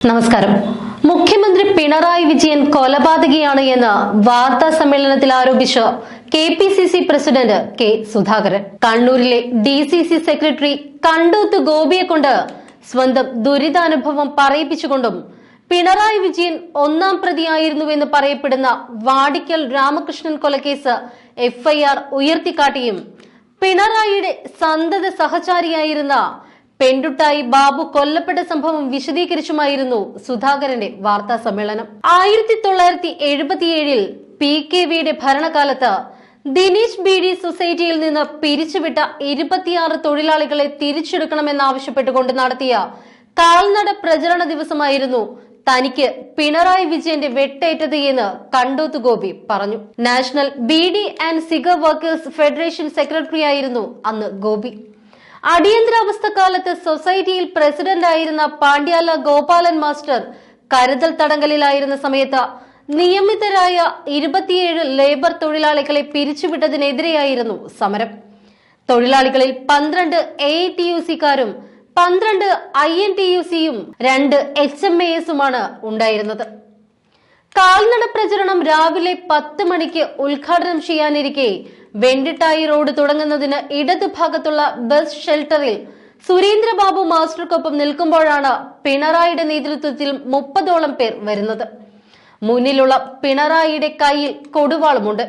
നമസ്കാരം. മുഖ്യമന്ത്രി പിണറായി വിജയൻ കൊലപാതകിയാണ് എന്ന് വാർത്താ സമ്മേളനത്തിൽ ആരോപിച്ച് KPCC പ്രസിഡന്റ് കെ സുധാകരൻ. കണ്ണൂരിലെ DCC സെക്രട്ടറി കണ്ടോത്ത് ഗോപിയെ കൊണ്ട് സ്വന്തം ദുരിതാനുഭവം പറയിപ്പിച്ചുകൊണ്ടും പിണറായി വിജയൻ ഒന്നാം പ്രതിയായിരുന്നുവെന്ന് പറയപ്പെടുന്ന വാടിക്കൽ രാമകൃഷ്ണൻ കൊലക്കേസ് FIR ഉയർത്തിക്കാട്ടിയും പിണറായിയുടെ സന്തത സഹചാരിയായിരുന്ന പെണ്ടുട്ടായി ബാബു കൊല്ലപ്പെട്ട സംഭവം വിശദീകരിച്ചുമായിരുന്നു സുധാകരന്റെ വാർത്താ സമ്മേളനം. 1977 PKVയുടെ ഭരണകാലത്ത് ദിനേശ് ബീഡി സൊസൈറ്റിയിൽ നിന്ന് പിരിച്ചുവിട്ട 26 തൊഴിലാളികളെ തിരിച്ചെടുക്കണമെന്നാവശ്യപ്പെട്ടുകൊണ്ട് നടത്തിയ കാൽനട പ്രചരണ ദിവസമായിരുന്നു തനിക്ക് പിണറായി വിജയന്റെ വെട്ടേറ്റത് എന്ന് കണ്ടോത്ത് ഗോപി പറഞ്ഞു. National beedi and cigar workers federation സെക്രട്ടറിയായിരുന്നു അന്ന് ഗോപി. അടിയന്തരാവസ്ഥ കാലത്ത് സൊസൈറ്റിയിൽ പ്രസിഡന്റായിരുന്ന പാണ്ഡ്യാല ഗോപാലൻ മാസ്റ്റർ കരുതൽ തടങ്കലിലായിരുന്ന സമയത്ത് നിയമിതരായ 27 ലേബർ തൊഴിലാളികളെ പിരിച്ചുവിട്ടതിനെതിരെയായിരുന്നു സമരം. തൊഴിലാളികളിൽ 12 AITUC-കാരും 12 INTUC-യും 2 HMAS-ഉമാണ് ഉണ്ടായിരുന്നത്. കാൽനട പ്രചരണം രാവിലെ 10 മണിക്ക് ഉദ്ഘാടനം ചെയ്യാനിരിക്കെ വെണ്ടിട്ടായി റോഡ് തുടങ്ങുന്നതിന് ഇടതുഭാഗത്തുള്ള ബസ് ഷെൽട്ടറിൽ സുരേന്ദ്രബാബു മാസ്റ്റർക്കൊപ്പം നിൽക്കുമ്പോഴാണ് പിണറായിയുടെ നേതൃത്വത്തിൽ 30ഓളം പേർ വരുന്നത്. മുന്നിലുള്ള പിണറായിയുടെ കയ്യിൽ കൊടുവാളുമുണ്ട്.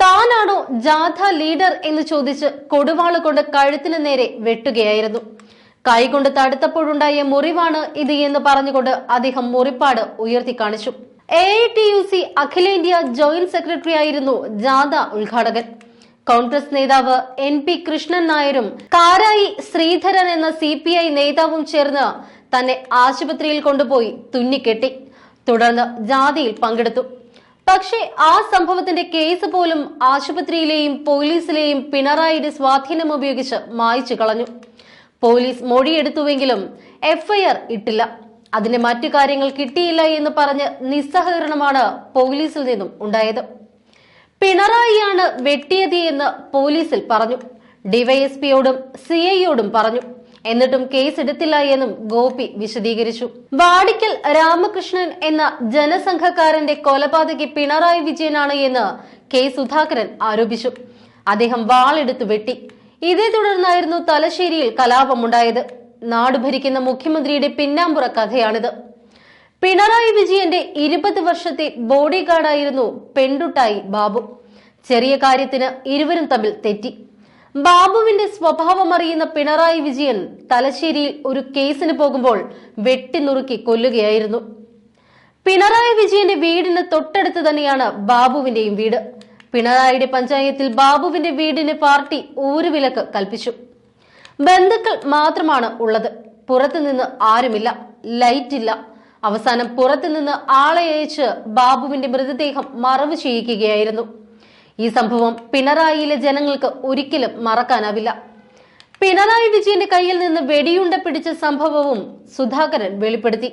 താനാണോ ജാഥ ലീഡർ എന്ന് ചോദിച്ച് കൊടുവാള് കൊണ്ട് കഴുത്തിന് നേരെ വെട്ടുകയായിരുന്നു. കൈകൊണ്ട് തടുത്തപ്പോഴുണ്ടായ മുറിവാണ് ഇത് എന്ന് പറഞ്ഞുകൊണ്ട് അദ്ദേഹം മുറിപ്പാട് ഉയർത്തി കാണിച്ചു. AITUC അഖിലേന്ത്യാ ജോയിന്റ് സെക്രട്ടറി ആയിരുന്നു ജാഥ ഉദ്ഘാടകൻ. കോൺഗ്രസ് നേതാവ് NP കൃഷ്ണൻ നായരും കാരായി ശ്രീധരൻ എന്ന CPI നേതാവും ചേർന്ന് തന്നെ ആശുപത്രിയിൽ കൊണ്ടുപോയി തുന്നിക്കെട്ടി. തുടർന്ന് ജാഥയിൽ പങ്കെടുത്തു. പക്ഷേ ആ സംഭവത്തിന്റെ കേസ് പോലും ആശുപത്രിയിലെയും പോലീസിലെയും പിണറായിയുടെ സ്വാധീനം ഉപയോഗിച്ച് മായ്ച്ചു കളഞ്ഞു. പോലീസ് മൊഴിയെടുത്തുവെങ്കിലും FIR ഇട്ടില്ല. അതിന് മറ്റു കാര്യങ്ങൾ കിട്ടിയില്ല എന്ന് പറഞ്ഞ് നിസ്സഹകരണമാണ് പോലീസിൽ നിന്നും ഉണ്ടായത്. പിണറായിയാണ് വെട്ടിയത് എന്ന് പോലീസിൽ പറഞ്ഞു. DYSPയോടും CIയോടും പറഞ്ഞു. എന്നിട്ടും കേസ് എടുത്തില്ല എന്നും ഗോപി വിശദീകരിച്ചു. വാടിക്കൽ രാമകൃഷ്ണൻ എന്ന ജനസംഘക്കാരന്റെ കൊലപാതകി പിണറായി വിജയനാണ് എന്ന് കെ സുധാകരൻ ആരോപിച്ചു. അദ്ദേഹം വാളെടുത്തു വെട്ടി. ഇതേ തുടർന്നായിരുന്നു തലശ്ശേരിയിൽ കലാപമുണ്ടായത്. നാട് ഭരിക്കുന്ന മുഖ്യമന്ത്രിയുടെ പിന്നാമ്പുറ കഥയാണിത്. പിണറായി വിജയന്റെ 20 വർഷത്തെ ബോഡി ഗാർഡായിരുന്നു പെണ്ടുട്ടായി ബാബു. ചെറിയ കാര്യത്തിന് ഇരുവരും തമ്മിൽ തെറ്റി. ബാബുവിന്റെ സ്വഭാവം അറിയുന്ന പിണറായി വിജയൻ തലശ്ശേരിയിൽ ഒരു കേസിന് പോകുമ്പോൾ വെട്ടിനുറുക്കി കൊല്ലുകയായിരുന്നു. പിണറായി വിജയന്റെ വീടിന് തൊട്ടടുത്ത് തന്നെയാണ് ബാബുവിന്റെയും വീട്. പിണറായിയുടെ പഞ്ചായത്തിൽ ബാബുവിന്റെ വീടിന് പാർട്ടി ഊരുവിലക്ക് കൽപ്പിച്ചു. ബന്ധുക്കൾ മാത്രമാണ് ഉള്ളത്. പുറത്തുനിന്ന് ആരുമില്ല, ലൈറ്റ് ഇല്ല. അവസാനം പുറത്തുനിന്ന് ആളെ അയച്ച് ബാബുവിന്റെ മൃതദേഹം മറവ് ചെയ്യിക്കുകയായിരുന്നു. ഈ സംഭവം പിണറായിയിലെ ജനങ്ങൾക്ക് ഒരിക്കലും മറക്കാനാവില്ല. പിണറായി വിജയന്റെ കയ്യിൽ നിന്ന് വെടിയുണ്ട പിടിച്ച സംഭവവും സുധാകരൻ വെളിപ്പെടുത്തി.